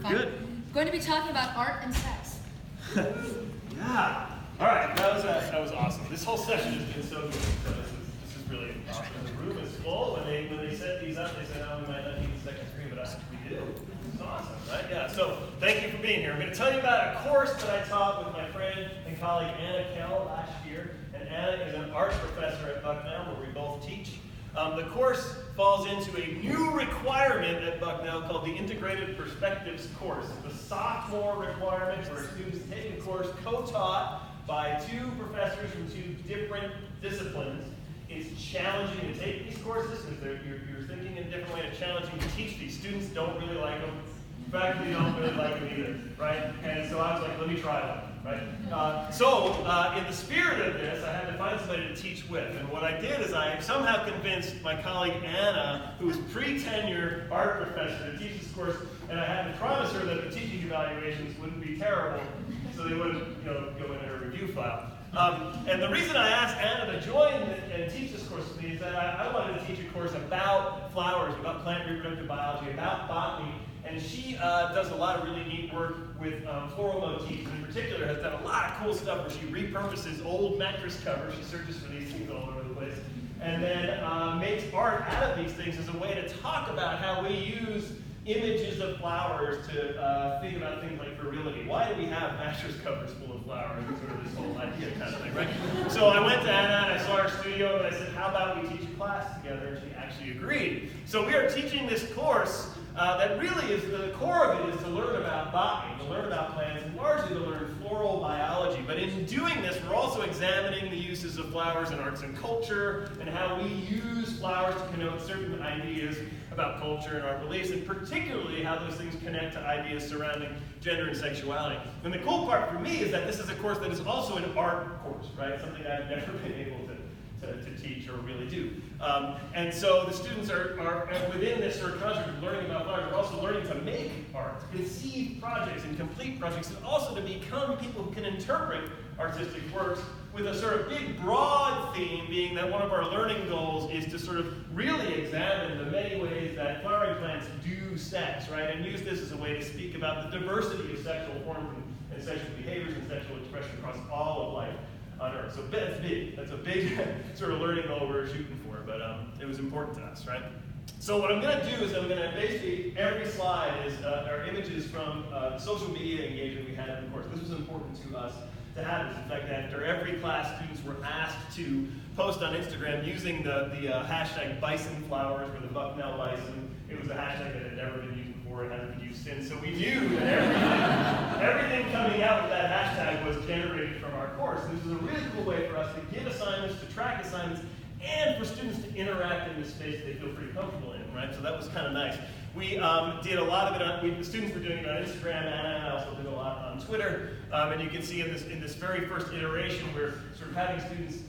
We're good. I'm going to be talking about art and sex. Yeah. All right. That was awesome. This whole session has been so good. So this is really awesome. The room is full. When they set these up, they said, "Oh, we might not need the second screen," but we do. It's awesome, right? Yeah. So thank you for being here. I'm going to tell you about a course that I taught with my friend and colleague Anna Kell last year. And Anna is an art professor at Botanical, where we both teach. The course falls into a new requirement at Botanical called the Integrated Perspectives course. It's a sophomore requirement where students take a course co-taught by two professors from two different disciplines. It's challenging to take these courses because you're thinking in a different way. It's challenging to teach these. Students don't really like them. Faculty don't really like them either, right? And so I was like, let me try one. Right? So in the spirit of this, I had to find somebody to teach with. And what I did is I somehow convinced my colleague Anna, who was pre-tenure art professor, to teach this course, and I had to promise her that the teaching evaluations wouldn't be terrible, so they wouldn't go in her review file. And the reason I asked Anna to join and teach this course with me is that I wanted to teach a course about flowers, about plant reproductive biology, about botany. And she does a lot of really neat work with floral motifs. In particular, has done a lot of cool stuff where she repurposes old mattress covers. She searches for these things all over the place. And then makes art out of these things as a way to talk about how we use images of flowers to think about things like virility. Why do we have mattress covers full of flowers? And sort of this whole idea kind of thing, right? So I went to Anna and I saw her studio and I said, how about we teach a class together? And she actually agreed. So we are teaching this course that really is, the core of it is to learn about botany, to learn about plants, and largely to learn floral biology. But in doing this, we're also examining the uses of flowers in arts and culture, and how we use flowers to connote certain ideas about culture and our beliefs, and particularly how those things connect to ideas surrounding gender and sexuality. And the cool part for me is that this is a course that is also an art course, right? Something I've never been able to teach or really do. And so the students are within this sort of construct of learning about flowers, are also learning to make art, to conceive projects and complete projects, and also to become people who can interpret artistic works, with a sort of big, broad theme being that one of our learning goals is to sort of really examine the many ways that flowering plants do sex, right? And use this as a way to speak about the diversity of sexual forms and sexual behaviors and sexual expression across all of life on Earth. So that's big. That's a big sort of learning goal we're shooting for, but it was important to us, right? So what I'm going to do is I'm going to basically, every slide is are images from social media engagement we had in the course. This was important to us to have this. In fact, after every class, students were asked to post on Instagram using the hashtag bisonflowers, or the Bucknell bison. It was a hashtag that had never been used before and hasn't been used since. So we knew that everything coming out with that hashtag was generated from our course. This is a really cool way for us to give assignments, to track assignments, and for students to interact in this space they feel pretty comfortable in, right? So that was kind of nice. We did a lot of it the students were doing it on Instagram, and I also did a lot on Twitter. And you can see in this very first iteration, we're sort of having students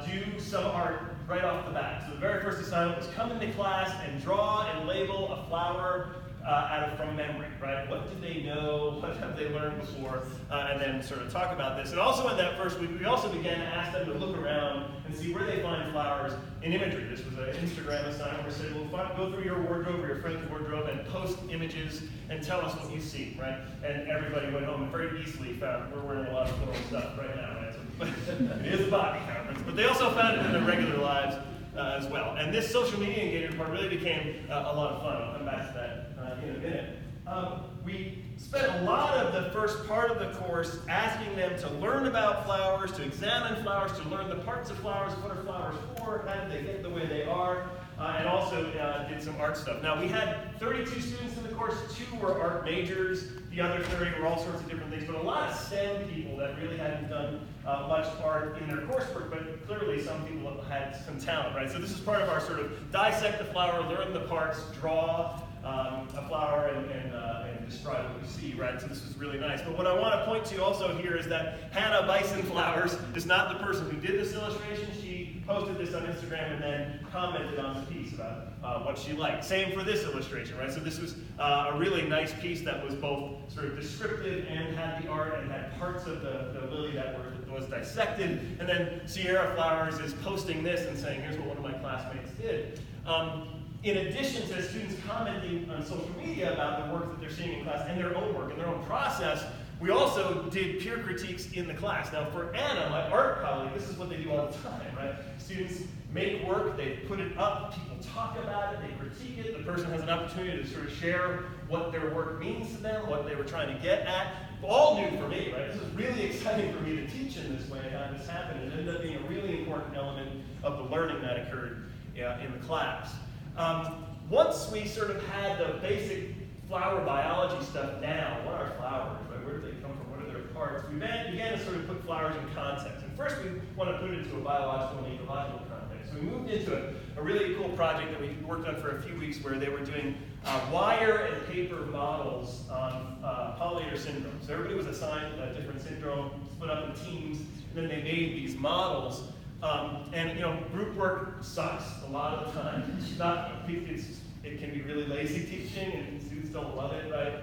do some art right off the bat. So the very first assignment was come into class and draw and label a flower from memory, right? What did they know? What have they learned before? And then sort of talk about this. And also in that first week, we also began to ask them to look around and see where they find flowers in imagery. This was an Instagram assignment where we said, well, go through your wardrobe or your friend's wardrobe and post images and tell us what you see, right? And everybody went home and very easily found, we're wearing a lot of floral stuff right now, right? So, it is a botany conference, but they also found it in their regular lives as well. And this social media engagement part really became a lot of fun. I'll come back to that in a minute. We spent a lot of the first part of the course asking them to learn about flowers, to examine flowers, to learn the parts of flowers, what are flowers for, how did they get the way they are, and also did some art stuff. Now we had 32 students in the course, 2 were art majors, the other 30 were all sorts of different things, but a lot of STEM people that really hadn't done much art in their coursework, but clearly some people had some talent, right? So this is part of our sort of dissect the flower, learn the parts, draw a flower, and describe what we see, right? So this is really nice. But what I want to point to also here is that Hannah Bison Flowers is not the person who did this illustration. She posted this on Instagram and then commented on the piece about what she liked. Same for this illustration, right? So this was a really nice piece that was both sort of descriptive and had the art and had parts of the lily that was dissected. And then Sierra Flowers is posting this and saying, here's what one of my classmates did. in addition to students commenting on social media about the work that they're seeing in class and their own work and their own process, we also did peer critiques in the class. Now for Anna, my art colleague, this is what they do all the time, right? Students make work, they put it up, people talk about it, they critique it, the person has an opportunity to sort of share what their work means to them, what they were trying to get at. All new for me, right? This was really exciting for me to teach in this way and have this happen. It ended up being a really important element of the learning that occurred in the class. Once we sort of had the basic flower biology stuff down, what are flowers, right? Where do they come from? What are their parts? We began to sort of put flowers in context. And first we want to put it into a biological and ecological context. So we moved into a really cool project that we worked on for a few weeks where they were doing wire and paper models on pollinator syndrome. So everybody was assigned a different syndrome, split up in teams, and then they made these models. And you know, group work sucks a lot of the time. It can be really lazy teaching, and students don't love it, right?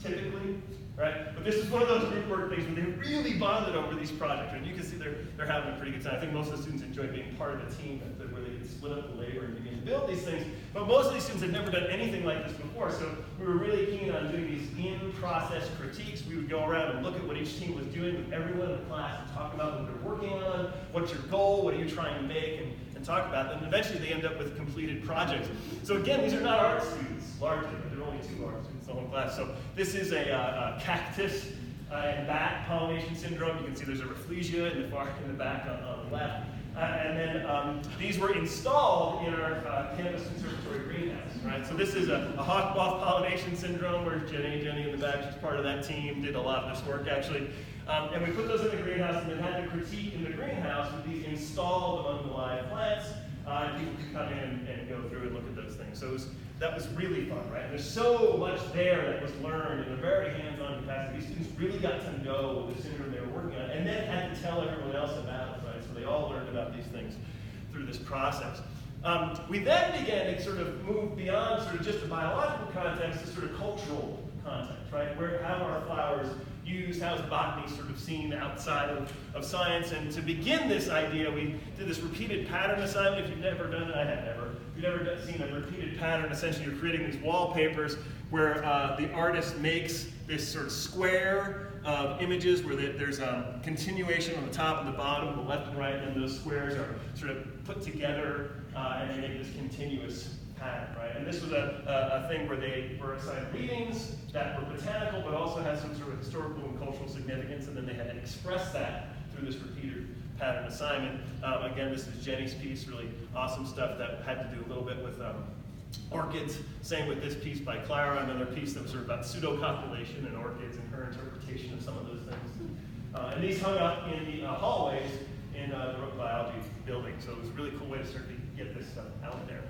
Typically, right? But this is one of those group work things where they really bonded over these projects, and you can see they're having a pretty good time. I think most of the students enjoy being part of a team where they can split up the labor and begin to build these things. But most of these students had never done anything like this before, so we were really keen on doing these in-process critiques. We would go around and look at what each team was doing with everyone in the class and talk about what they're working on, what's your goal, what are you trying to make, and talk about them. And eventually they end up with completed projects. So again, these are not art students, largely. There are only 2 art students in the whole class. So this is a cactus and bat pollination syndrome. You can see there's a rafflesia in the back on the left. And then these were installed in our campus conservatory greenhouse, right? So this is a hawk moth pollination syndrome where Jenny in the back, she's part of that team, did a lot of this work actually. And we put those in the greenhouse and then had to critique in the greenhouse with these installed among the live plants. And people could come in and go through and look at those things. So that was really fun, right? And there's so much there that was learned in a very hands-on capacity. These students really got to know the syndrome they were working on and then had to tell everyone else about it, right? So they all learned about these things through this process. We then began to sort of move beyond sort of just the biological context to sort of cultural context, right? How are flowers used, how is botany sort of seen outside of science? And to begin this idea, we did this repeated pattern assignment. If you've never done it, I had never. If you've never seen a repeated pattern, essentially you're creating these wallpapers where the artist makes this sort of square of images where there's a continuation on the top and the bottom, the left and right, and those squares are sort of put together and they make this continuous pattern, right? And this was a thing where they were assigned readings that were botanical, but also had some sort of historical and cultural significance, and then they had to express that through this repeated pattern assignment. Again, this is Jenny's piece, really awesome stuff that had to do a little bit with orchids. Same with this piece by Clara, another piece that was sort of about pseudo-copulation and orchids and her interpretation of some of those things. And these hung up in the hallways in the biology building, so it was a really cool way to sort of get this stuff out there.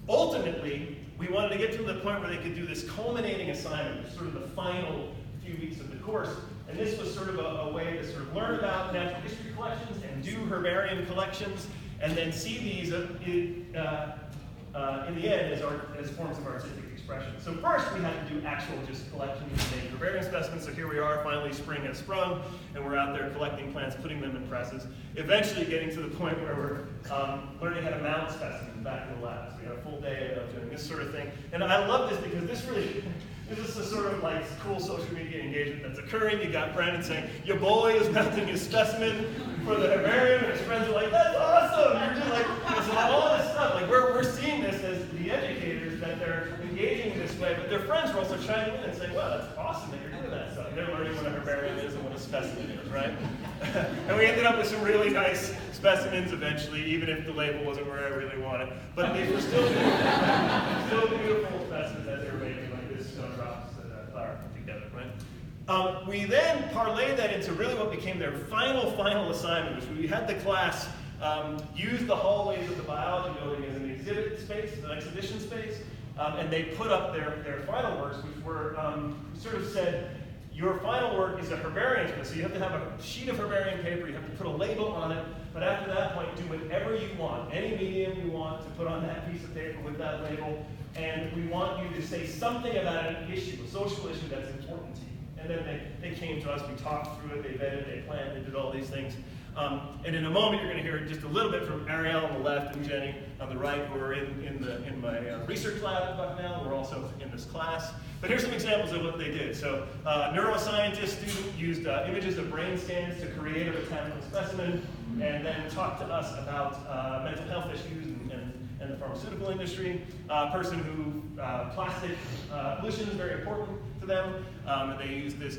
Ultimately, we wanted to get to the point where they could do this culminating assignment, which is sort of the final few weeks of the course. And this was sort of a way to sort of learn about natural history collections and do herbarium collections, and then see these in the end as forms of artistic expression. So first we had to do actual just collections and make herbarium specimens. So here we are, finally spring has sprung, and we're out there collecting plants, putting them in presses. Eventually getting to the point where we're learning how to mount specimens back in the lab. So we had a full day of doing this sort of thing. And I love this because this is a sort of like cool social media engagement that's occurring. You got Brandon saying, your boy is mounting his specimen for the herbarium, and his friends are like, that's awesome! You're just like, so all this stuff, like we're seeing this as the educators, that they're engaging in this way, but their friends are also chiming in and saying, wow, that's awesome that you're doing that stuff. They're learning what a herbarium is and what a specimen is, right? And we ended up with some really nice specimens eventually, even if the label wasn't where I really wanted. But these were still beautiful specimens that they were making, like this snowdrops that Clara put together, right? We then parlayed that into really what became their final assignment, which we had the class use the hallways of the biology building as an exhibit space, an exhibition space, and they put up their final works, which were sort of said, your final work is a herbarium space, so you have to have a sheet of herbarium paper, you have to put a label on it, but after that point, do whatever you want, any medium you want to put on that piece of paper with that label, and we want you to say something about an issue, a social issue that's important to you. And then they came to us, we talked through it, they vetted, they planned, they did all these things. And in a moment, you're going to hear just a little bit from Ariel on the left and Jenny on the right, who are in my research lab at Botanical. We're also in this class. But here's some examples of what they did. So, neuroscientist student used images of brain scans to create a botanical specimen, and then talked to us about mental health issues and the pharmaceutical industry. Person who plastic pollution is very important to them, and they used this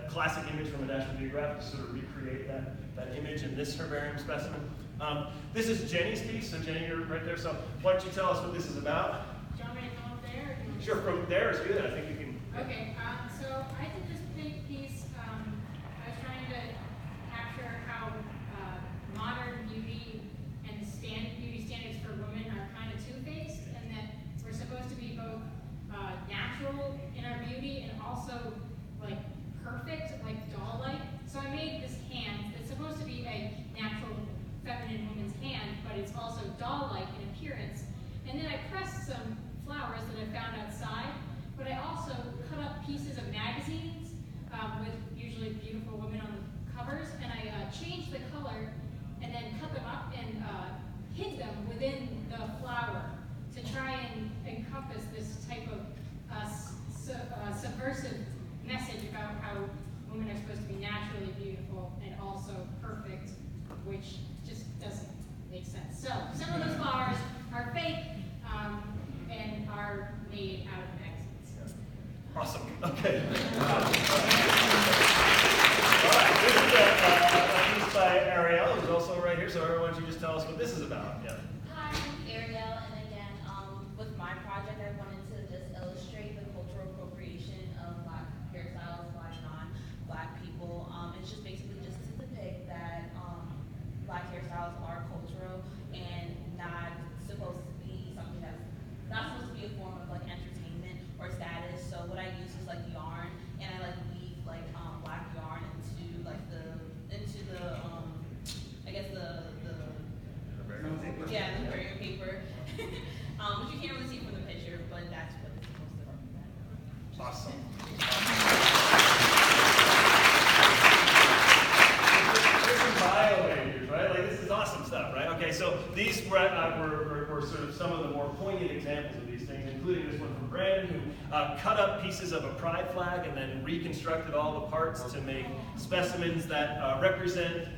classic image from a National Geographic to sort of recreate that image in this herbarium specimen. This is Jenny's piece, so Jenny, you're right there. So why don't you tell us what this is about? Do you want me to come up there? Sure, from there is good. I think you can. Okay, so I did this big piece. I was trying to capture how modern beauty and beauty standards for women are kind of two-faced, and that we're supposed to be both natural in our beauty and also like perfect, like doll-like. So I made this hand that's supposed to be a natural feminine woman's hand, but it's also doll-like in appearance. And then I pressed some flowers that I found outside, but I also cut up pieces of magazines with usually beautiful women on the covers, and I changed the color and then cut them up and hid them within the flower to try and encompass this type of subversive message about how women are supposed to be naturally beautiful and also perfect, which just doesn't make sense. So some of those flowers are fake and are made out of magazines. Awesome. Okay. All right. This is a piece by Ariel, who's also right here. So Ariel, why don't you just tell us what this is about? Yeah. Hi, I'm Ariel, and again, with my project, I wanted to just illustrate the cultural appropriation of Black hairstyles by non-Black people. It's just basically just to depict that Black hairstyles are cultural and not supposed to be something that's not supposed to be a form of like entertainment or status. So what I use is like yarn, and I like weave like black yarn into like the I guess the yeah, the barrier paper, which you can't really see from the picture, but that's what it's supposed to represent. Awesome. Bio majors, right? Like this is awesome stuff, right? Okay, so these were sort of some of the more poignant examples of these things, including this one from Brandon, who cut up pieces of a pride flag and then reconstructed all the parts to make specimens that represent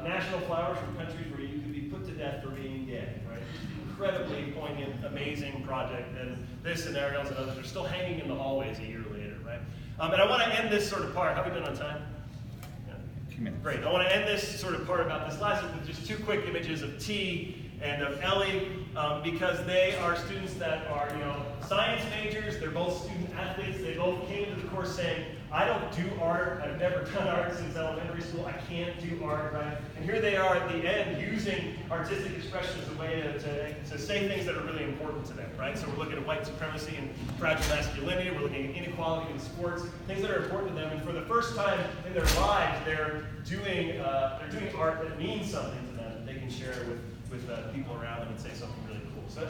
national flowers from countries where you could be put to death for being gay, right? Incredibly poignant, amazing project, and this and Ariel's and others are still hanging in the hallways a year later, right? And I want to end this sort of part. Have we been on time? Great. I want to end this sort of part about this lesson with just two quick images of T and of Ellie, because they are students that are, science majors. They're both student athletes. They both came to the course saying, I don't do art. I've never done art since elementary school. I can't do art, right? And here they are at the end using artistic expression as a way to say things that are really important to them, right? So we're looking at white supremacy and fragile masculinity. We're looking at inequality in sports, things that are important to them. And for the first time in their lives, they're doing art that means something to them that they can share with people around them and say something really cool. So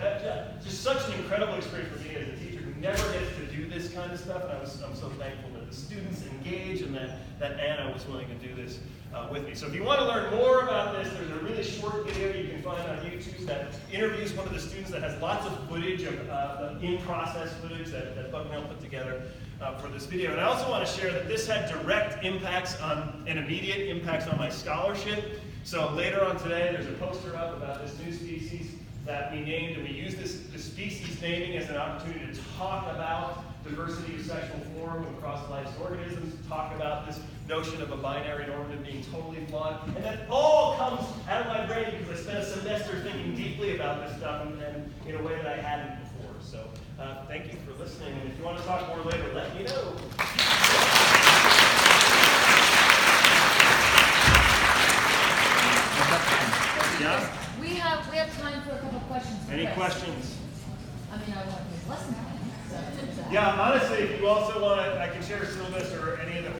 just such an incredible experience for me as a teacher who never gets to do this kind of stuff. And I'm so thankful that the students engage and that Anna was willing to do this with me. So if you want to learn more about this, there's a really short video you can find on YouTube that interviews one of the students that has lots of footage of in-process footage that Botanical put together for this video. And I also want to share that this had direct impacts and immediate impacts on my scholarship. So later on today, there's a poster up about this new species that we named, and we use this species naming as an opportunity to talk about diversity of sexual form across life's organisms, talk about this notion of a binary normative being totally flawed. And that all comes out of my brain because I spent a semester thinking deeply about this stuff and in a way that I hadn't before. So thank you for listening. And if you want to talk more later, let me know. Yeah? We have time for a couple questions. Any questions? I mean, I want his lesson plan. So, Yeah, honestly, if you also want to, I can share a syllabus or any of the